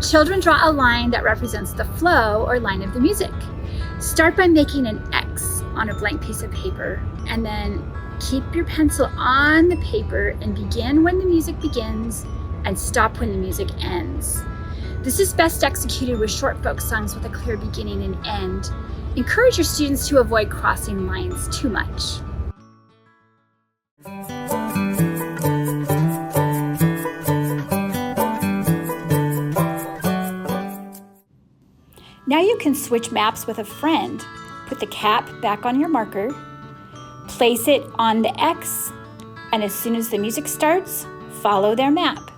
Children draw a line that represents the flow or line of the music. Start by making an X on a blank piece of paper, and then keep your pencil on the paper and begin when the music begins and stop when the music ends. This is best executed with short folk songs with a clear beginning and end. Encourage your students to avoid crossing lines too much. Now you can switch maps with a friend. Put the cap back on your marker, place it on the X, and as soon as the music starts, follow their map.